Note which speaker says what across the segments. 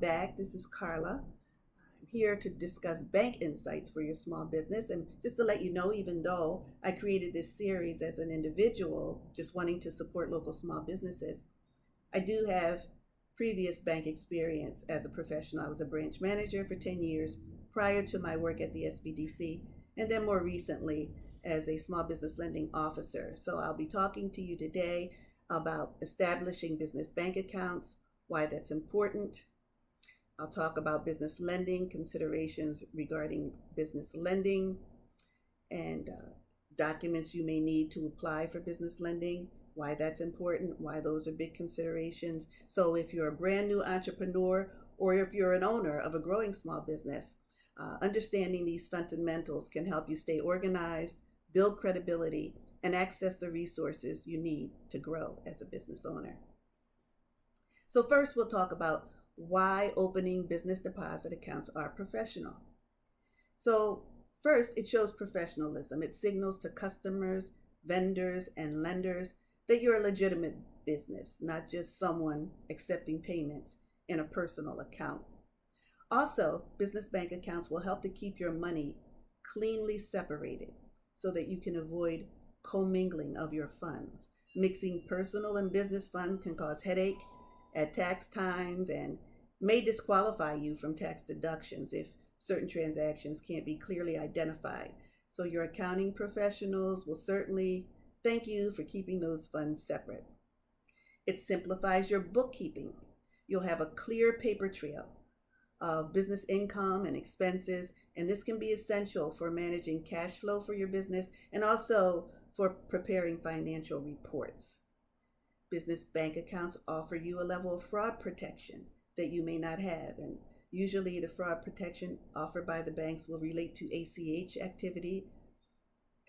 Speaker 1: back. This is Carla. I'm here to discuss bank insights for your small business. And just to let you know, even though I created this series as an individual, just wanting to support local small businesses, I do have previous bank experience as a professional. I was a branch manager for 10 years prior to my work at the SBDC, and then more recently as a small business lending officer. So I'll be talking to you today about establishing business bank accounts, why that's important. I'll talk about business lending, considerations regarding business lending, and documents you may need to apply for business lending, why that's important, why those are big considerations. So if you're a brand new entrepreneur or if you're an owner of a growing small business, understanding these fundamentals can help you stay organized, build credibility, and access the resources you need to grow as a business owner. So first, we'll talk about why opening business deposit accounts are professional. So first, it shows professionalism. It signals to customers, vendors, and lenders that you're a legitimate business, not just someone accepting payments in a personal account. Also, business bank accounts will help to keep your money cleanly separated so that you can avoid commingling of your funds. Mixing personal and business funds can cause headache at tax times and may disqualify you from tax deductions if certain transactions can't be clearly identified. So your accounting professionals will certainly thank you for keeping those funds separate. It simplifies your bookkeeping. You'll have a clear paper trail of business income and expenses, and this can be essential for managing cash flow for your business and also for preparing financial reports. Business bank accounts offer you a level of fraud protection that you may not have, and usually the fraud protection offered by the banks will relate to ACH activity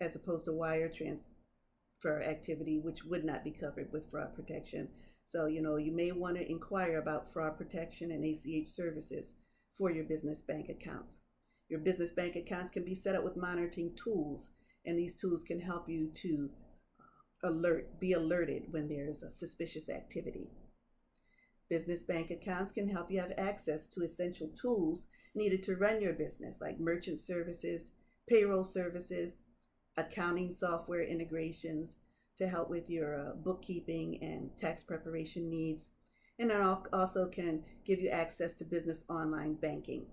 Speaker 1: as opposed to wire transfer activity, which would not be covered with fraud protection. So, you may want to inquire about fraud protection and ACH services for your business bank accounts. Your business bank accounts can be set up with monitoring tools, and these tools can help you to be alerted when there's a suspicious activity. Business bank accounts can help you have access to essential tools needed to run your business, like merchant services, payroll services, accounting software integrations to help with your bookkeeping and tax preparation needs. And it also can give you access to business online banking.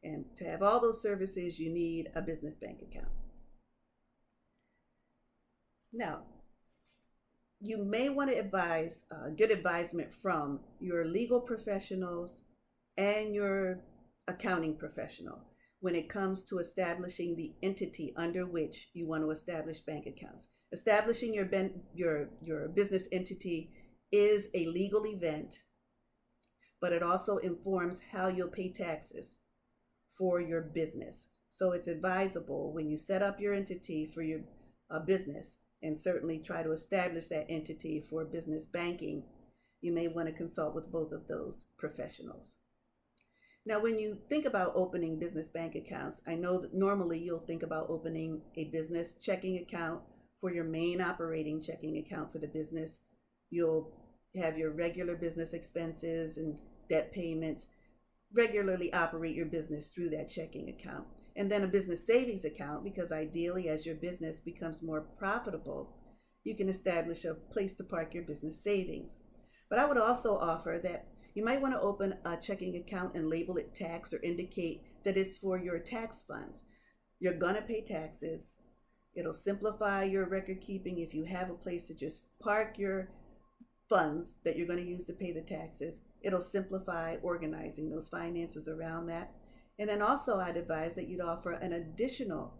Speaker 1: And to have all those services, you need a business bank account. Now, you may want to get advisement from your legal professionals and your accounting professional when it comes to establishing the entity under which you want to establish bank accounts. Establishing your business entity is a legal event, but it also informs how you'll pay taxes for your business. So it's advisable when you set up your entity for your business and certainly try to establish that entity for business banking, you may want to consult with both of those professionals. Now, when you think about opening business bank accounts, I know that normally you'll think about opening a business checking account for your main operating checking account for the business. You'll have your regular business expenses and debt payments, regularly operate your business through that checking account. And then a business savings account, because ideally as your business becomes more profitable, you can establish a place to park your business savings. But I would also offer that you might want to open a checking account and label it tax or indicate that it's for your tax funds. You're going to pay taxes. It'll simplify your record keeping if you have a place to just park your funds that you're going to use to pay the taxes. It'll simplify organizing those finances around that. And then also I'd advise that you'd offer an additional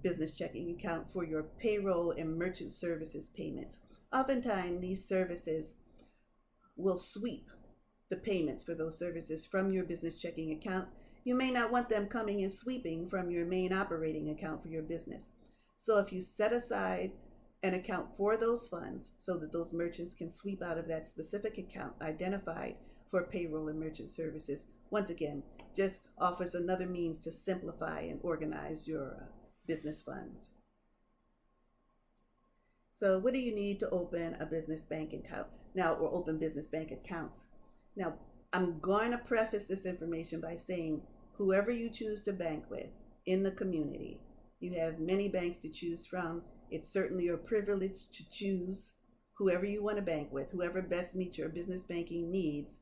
Speaker 1: business checking account for your payroll and merchant services payments. Oftentimes these services will sweep the payments for those services from your business checking account. You may not want them coming and sweeping from your main operating account for your business. So if you set aside an account for those funds so that those merchants can sweep out of that specific account identified for payroll and merchant services, once again, just offers another means to simplify and organize your business funds. So what do you need to open a business bank account now, or open business bank accounts? Now, I'm going to preface this information by saying whoever you choose to bank with in the community, you have many banks to choose from. It's certainly your privilege to choose whoever you want to bank with, whoever best meets your business banking needs.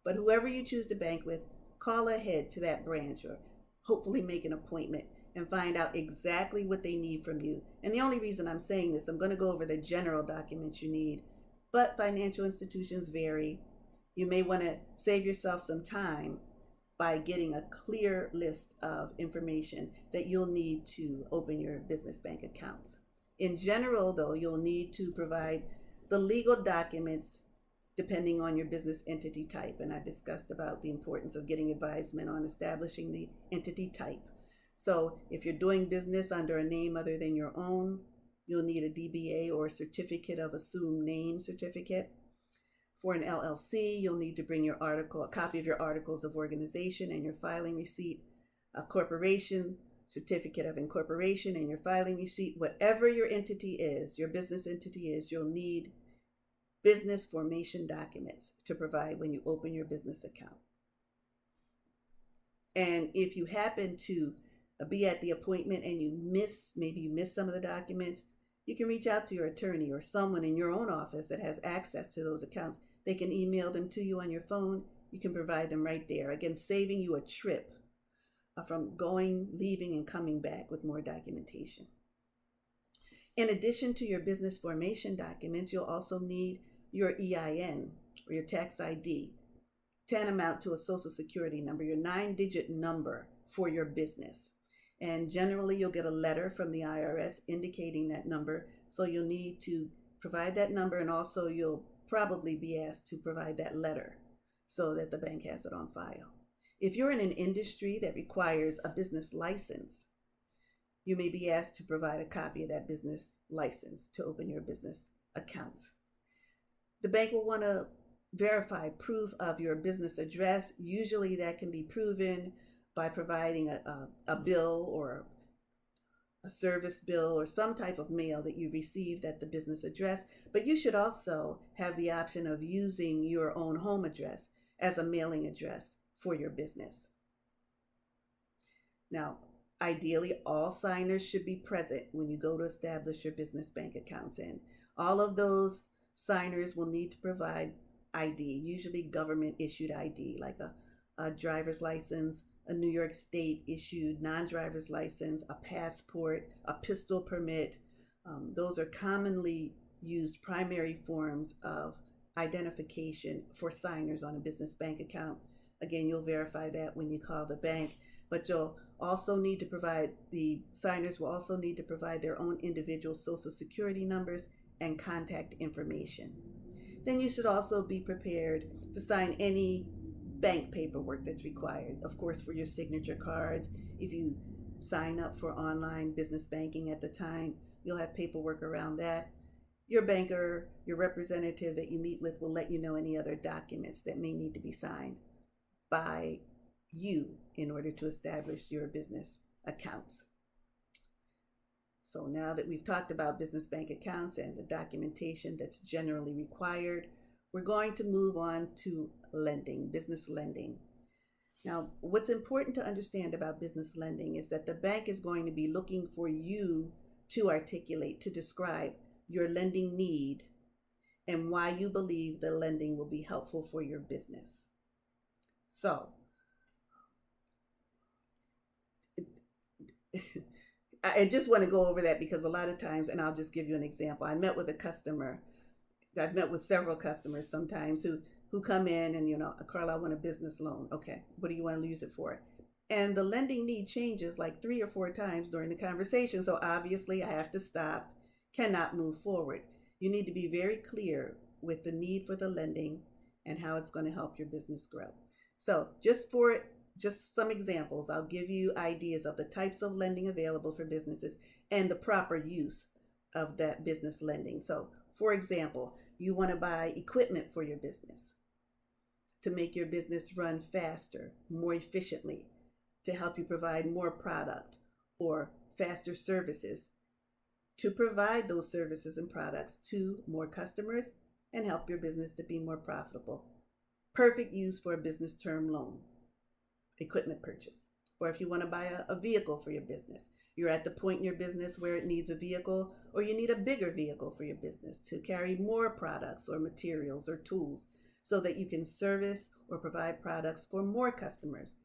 Speaker 1: But whoever you choose to bank with, call ahead to that branch or hopefully make an appointment and find out exactly what they need from you. And the only reason I'm saying this, I'm going to go over the general documents you need, but financial institutions vary. You may want to save yourself some time by getting a clear list of information that you'll need to open your business bank accounts. In general, though, you'll need to provide the legal documents depending on your business entity type. And I discussed about the importance of getting advisement on establishing the entity type. So if you're doing business under a name other than your own, you'll need a DBA or a certificate of assumed name certificate. For an LLC, you'll need to bring a copy of your articles of organization and your filing receipt. A corporation, certificate of incorporation and your filing receipt. Whatever your entity is, your business entity is, you'll need business formation documents to provide when you open your business account. And if you happen to be at the appointment and maybe you miss some of the documents, you can reach out to your attorney or someone in your own office that has access to those accounts. They can email them to you on your phone. You can provide them right there. Again, saving you a trip from going, leaving, and coming back with more documentation. In addition to your business formation documents, you'll also need your EIN or your tax ID, tantamount to a social security number, your 9-digit number for your business. And generally, you'll get a letter from the IRS indicating that number. So you'll need to provide that number, and also you'll probably be asked to provide that letter so that the bank has it on file. If you're in an industry that requires a business license, you may be asked to provide a copy of that business license to open your business accounts. The bank will want to verify proof of your business address. Usually that can be proven by providing a bill or a service bill or some type of mail that you received at the business address. But you should also have the option of using your own home address as a mailing address for your business. Now, ideally, all signers should be present when you go to establish your business bank accounts, and all of those signers will need to provide ID, usually government issued ID, like a driver's license, a New York State issued non-driver's license, a passport, a pistol permit. Those are commonly used primary forms of identification for signers on a business bank account. Again, you'll verify that when you call the bank, but you'll also need to provide, the signers will also need to provide their own individual social security numbers and contact information. Then you should also be prepared to sign any bank paperwork that's required. Of course, for your signature cards, if you sign up for online business banking at the time, you'll have paperwork around that. Your banker, your representative that you meet with will let you know any other documents that may need to be signed by you in order to establish your business accounts. So now that we've talked about business bank accounts and the documentation that's generally required, we're going to move on to lending, business lending. Now, what's important to understand about business lending is that the bank is going to be looking for you to articulate, to describe your lending need and why you believe the lending will be helpful for your business. So, I just want to go over that because a lot of times, and I'll just give you an example. I've met with several customers sometimes who come in and, Carla, I want a business loan. Okay, what do you want to use it for? And the lending need changes like 3 or 4 times during the conversation. So obviously I have to stop, cannot move forward. You need to be very clear with the need for the lending and how it's going to help your business grow. So just some examples, I'll give you ideas of the types of lending available for businesses and the proper use of that business lending. So, for example, you want to buy equipment for your business to make your business run faster, more efficiently, to help you provide more product or faster services, to provide those services and products to more customers and help your business to be more profitable. Perfect use for a business term loan, equipment purchase. Or if you want to buy a vehicle for your business, you're at the point in your business where it needs a vehicle, or you need a bigger vehicle for your business to carry more products or materials or tools so that you can service or provide products for more customers.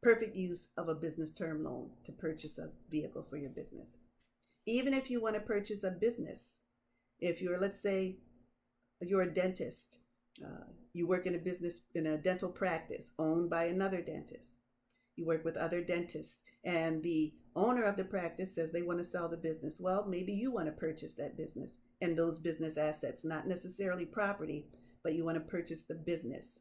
Speaker 1: Perfect use of a business term loan to purchase a vehicle for your business. Even if you want to purchase a business, if you're, let's say, you're a dentist, you work in a business, in a dental practice owned by another dentist. You work with other dentists, and the owner of the practice says they want to sell the business. Well, maybe you want to purchase that business and those business assets, not necessarily property, but you want to purchase the business.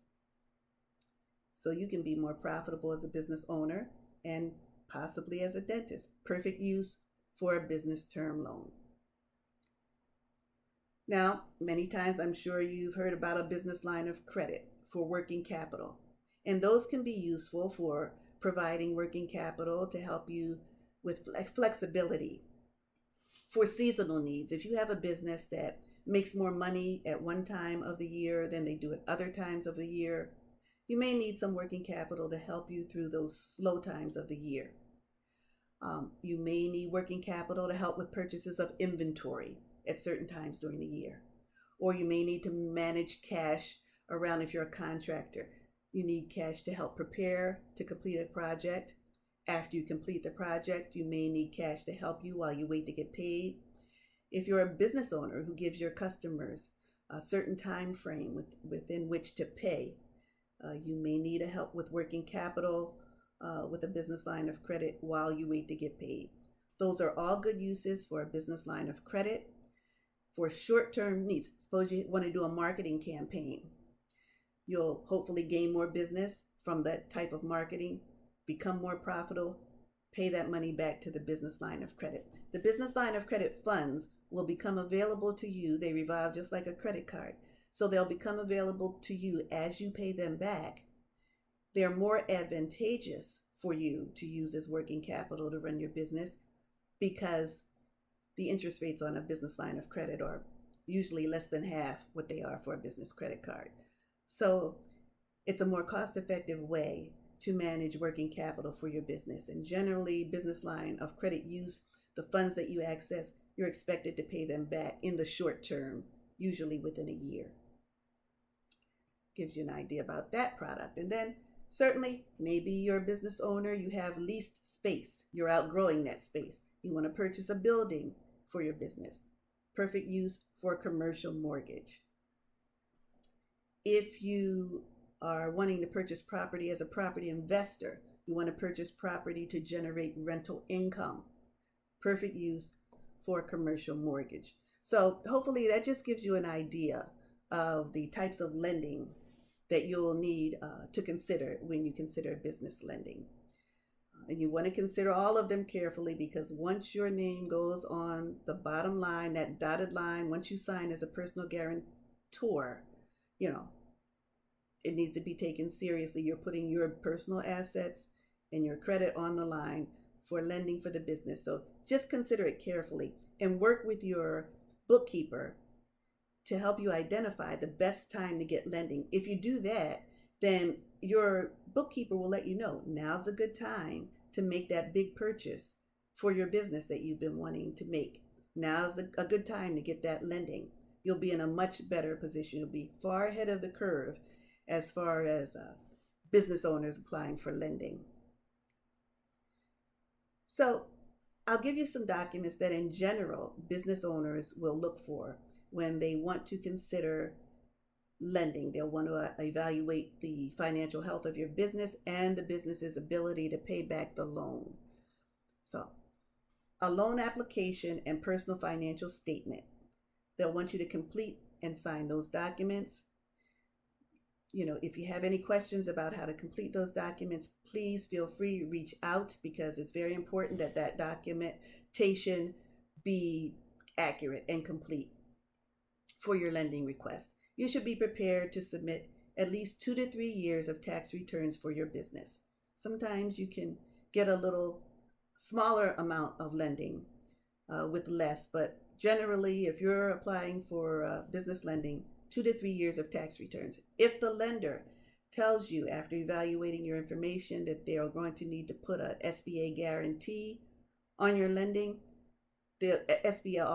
Speaker 1: So you can be more profitable as a business owner and possibly as a dentist. Perfect use for a business term loan. Now, many times I'm sure you've heard about a business line of credit for working capital, and those can be useful for providing working capital to help you with flexibility for seasonal needs. If you have a business that makes more money at one time of the year than they do at other times of the year, you may need some working capital to help you through those slow times of the year. You may need working capital to help with purchases of inventory at certain times during the year. Or you may need to manage cash around if you're a contractor. You need cash to help prepare to complete a project. After you complete the project, you may need cash to help you while you wait to get paid. If you're a business owner who gives your customers a certain time frame within which to pay, you may need a help with working capital with a business line of credit while you wait to get paid. Those are all good uses for a business line of credit. For short-term needs, suppose you want to do a marketing campaign. You'll hopefully gain more business from that type of marketing, become more profitable, pay that money back to the business line of credit. The business line of credit funds will become available to you. They revolve just like a credit card. So they'll become available to you as you pay them back. They're more advantageous for you to use as working capital to run your business because the interest rates on a business line of credit are usually less than half what they are for a business credit card. So it's a more cost-effective way to manage working capital for your business. And generally, business line of credit use, the funds that you access, you're expected to pay them back in the short term, usually within a year. Gives you an idea about that product. And then certainly, maybe you're a business owner, you have leased space, you're outgrowing that space. You want to purchase a building for your business. Perfect use for a commercial mortgage. If you are wanting to purchase property as a property investor, you want to purchase property to generate rental income. Perfect use for a commercial mortgage. So hopefully that just gives you an idea of the types of lending that you'll need to consider when you consider business lending. And you want to consider all of them carefully because once your name goes on the bottom line, that dotted line, once you sign as a personal guarantor, it needs to be taken seriously. You're putting your personal assets and your credit on the line for lending for the business. So just consider it carefully and work with your bookkeeper to help you identify the best time to get lending. If you do that, then your bookkeeper will let you know now's a good time to make that big purchase for your business that you've been wanting to make. Now's a good time to get that lending. You'll be in a much better position. You'll be far ahead of the curve as far as business owners applying for lending. So I'll give you some documents that in general business owners will look for when they want to consider lending. They'll want to evaluate the financial health of your business and the business's ability to pay back the loan. So a loan application and personal financial statement. They'll want you to complete and sign those documents. If you have any questions about how to complete those documents, please feel free to reach out because it's very important that that documentation be accurate and complete for your lending request. You should be prepared to submit at least 2 to 3 years of tax returns for your business. Sometimes you can get a little smaller amount of lending with less, but generally, if you're applying for business lending, 2 to 3 years of tax returns. If the lender tells you after evaluating your information that they are going to need to put a SBA guarantee on your lending, the SBA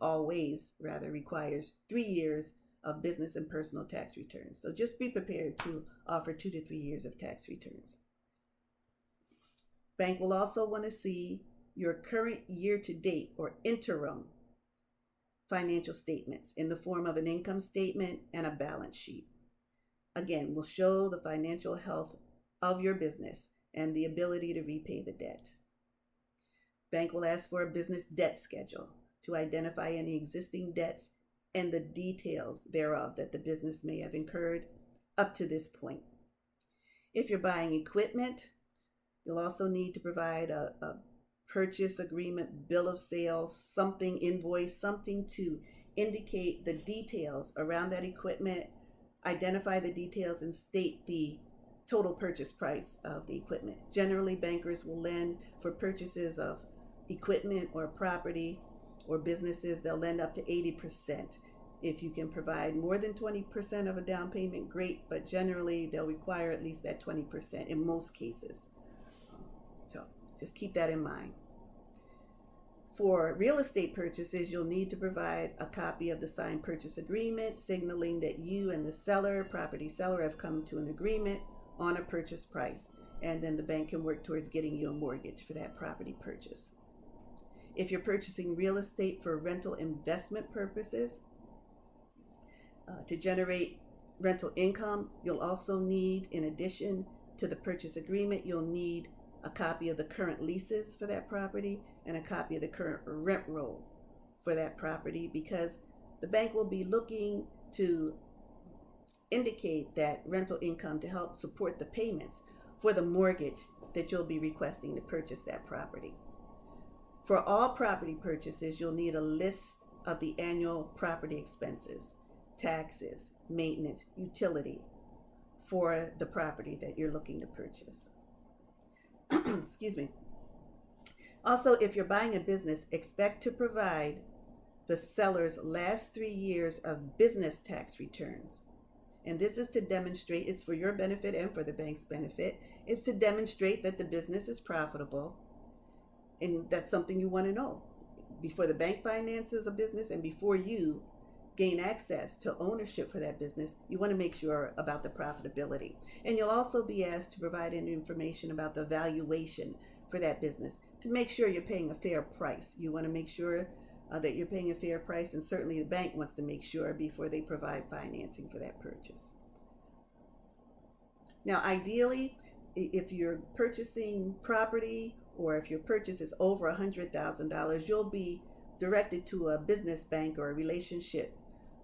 Speaker 1: always requires 3 years of business and personal tax returns. So just be prepared to offer 2 to 3 years of tax returns. Bank will also want to see your current year-to-date or interim financial statements in the form of an income statement and a balance sheet. Again, will show the financial health of your business and the ability to repay the debt. Bank will ask for a business debt schedule to identify any existing debts and the details thereof that the business may have incurred up to this point. If you're buying equipment, you'll also need to provide a purchase agreement, bill of sale, something, invoice, something to indicate the details around that equipment, identify the details, and state the total purchase price of the equipment. Generally, bankers will lend for purchases of equipment or property or businesses. They'll lend up to 80%. If you can provide more than 20% of a down payment, great, but generally they'll require at least that 20% in most cases. So just keep that in mind. For real estate purchases, you'll need to provide a copy of the signed purchase agreement, signaling that you and the property seller, have come to an agreement on a purchase price, and then the bank can work towards getting you a mortgage for that property purchase. If you're purchasing real estate for rental investment purposes, to generate rental income, you'll also need, in addition to the purchase agreement, you'll need a copy of the current leases for that property and a copy of the current rent roll for that property, because the bank will be looking to indicate that rental income to help support the payments for the mortgage that you'll be requesting to purchase that property. For all property purchases, you'll need a list of the annual property expenses, taxes, maintenance, utility for the property that you're looking to purchase. Excuse me. Also, if you're buying a business, expect to provide the seller's last 3 years of business tax returns. And this is to demonstrate, it's for your benefit and for the bank's benefit, is to demonstrate that the business is profitable. And that's something you want to know. Before the bank finances a business and before you gain access to ownership for that business, you want to make sure about the profitability. And you'll also be asked to provide any information about the valuation for that business to make sure you're paying a fair price. You want to make sure that you're paying a fair price, and certainly the bank wants to make sure before they provide financing for that purchase. Now, ideally, if you're purchasing property or if your purchase is over $100,000, you'll be directed to a business bank or a relationship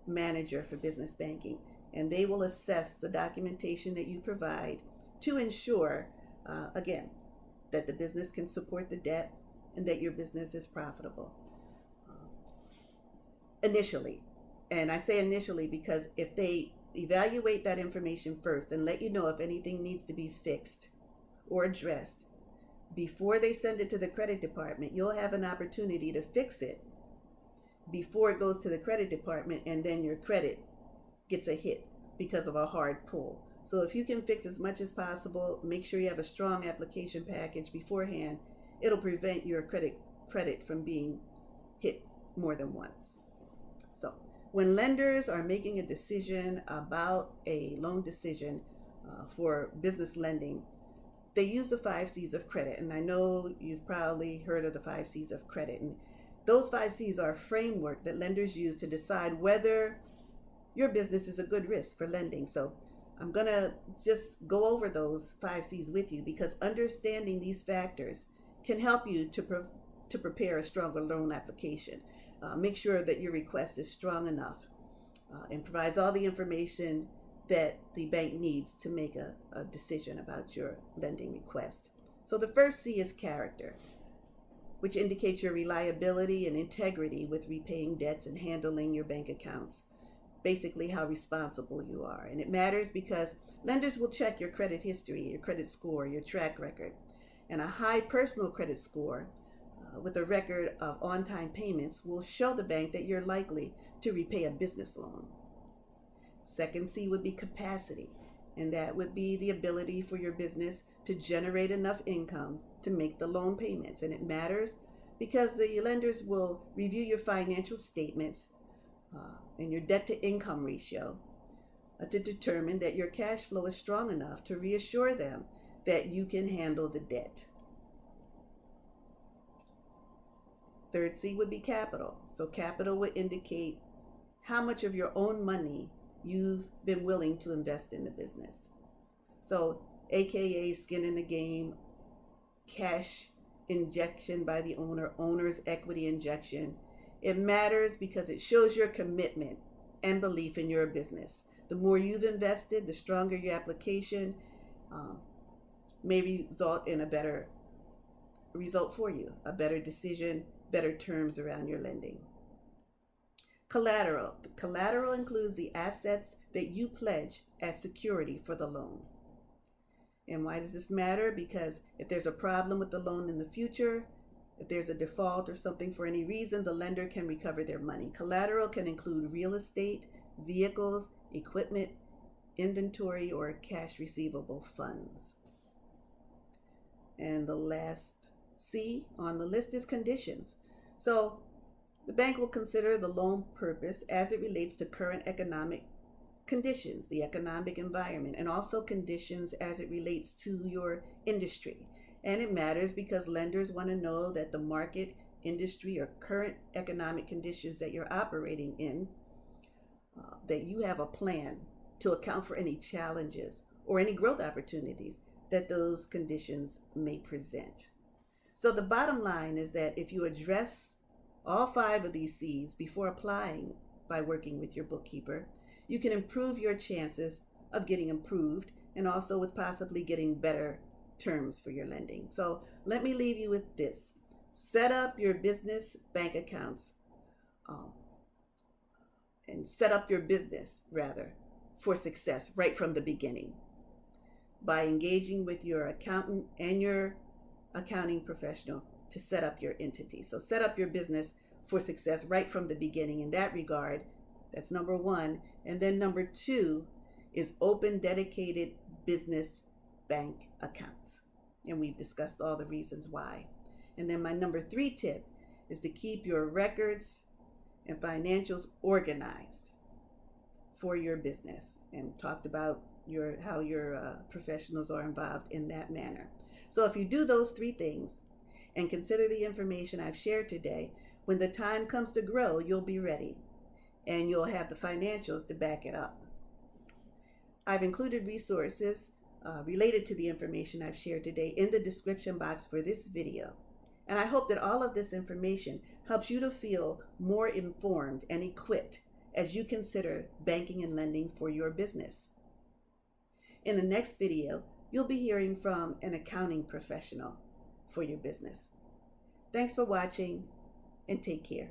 Speaker 1: manager for business banking, and they will assess the documentation that you provide to ensure, again, that the business can support the debt and that your business is profitable. Initially, and I say initially because if they evaluate that information first and let you know if anything needs to be fixed or addressed before they send it to the credit department, you'll have an opportunity to fix it before it goes to the credit department, and then your credit gets a hit because of a hard pull. So if you can fix as much as possible, make sure you have a strong application package beforehand, it'll prevent your credit from being hit more than once. So when lenders are making a decision about a loan decision for business lending, they use the 5 C's of credit. And I know you've probably heard of the 5 C's of credit. And those 5 C's are a framework that lenders use to decide whether your business is a good risk for lending. So I'm going to just go over those 5 C's with you, because understanding these factors can help you to prepare a stronger loan application. Make sure that your request is strong enough and provides all the information that the bank needs to make a decision about your lending request. So the first C is character, which indicates your reliability and integrity with repaying debts and handling your bank accounts. Basically, how responsible you are. And it matters because lenders will check your credit history, your credit score, your track record. And a high personal credit score with a record of on-time payments will show the bank that you're likely to repay a business loan. Second C would be capacity, and that would be the ability for your business to generate enough income to make the loan payments. And it matters because the lenders will review your financial statements and your debt to income ratio to determine that your cash flow is strong enough to reassure them that you can handle the debt. Third C would be capital. So capital would indicate how much of your own money you've been willing to invest in the business. So AKA skin in the game, cash injection by the owner's equity injection. It matters because it shows your commitment and belief in your business. The more you've invested, the stronger your application may result in a better result for you, a better decision, better terms around your lending. Collateral. Collateral includes the assets that you pledge as security for the loan. And why does this matter? Because if there's a problem with the loan in the future, if there's a default or something for any reason, the lender can recover their money. Collateral can include real estate, vehicles, equipment, inventory, or cash receivable funds. And the last C on the list is conditions. So the bank will consider the loan purpose as it relates to current economic conditions, the economic environment, and also conditions as it relates to your industry. And it matters because lenders want to know that the market, industry, or current economic conditions that you're operating in, that you have a plan to account for any challenges or any growth opportunities that those conditions may present. So the bottom line is that if you address all 5 of these C's before applying by working with your bookkeeper, you can improve your chances of getting approved and also with possibly getting better terms for your lending. So let me leave you with this. Set up your business bank accounts and set up your business rather for success right from the beginning by engaging with your accountant and your accounting professional to set up your entity. So set up your business for success right from the beginning. In that regard, that's number 1. And then number 2 is open dedicated business bank accounts. And we've discussed all the reasons why. And then my number 3 tip is to keep your records and financials organized for your business, and talked about how your professionals are involved in that manner. So if you do those 3 things and consider the information I've shared today, when the time comes to grow, you'll be ready and you'll have the financials to back it up. I've included resources related to the information I've shared today in the description box for this video. And I hope that all of this information helps you to feel more informed and equipped as you consider banking and lending for your business. In the next video, you'll be hearing from an accounting professional for your business. Thanks for watching and take care.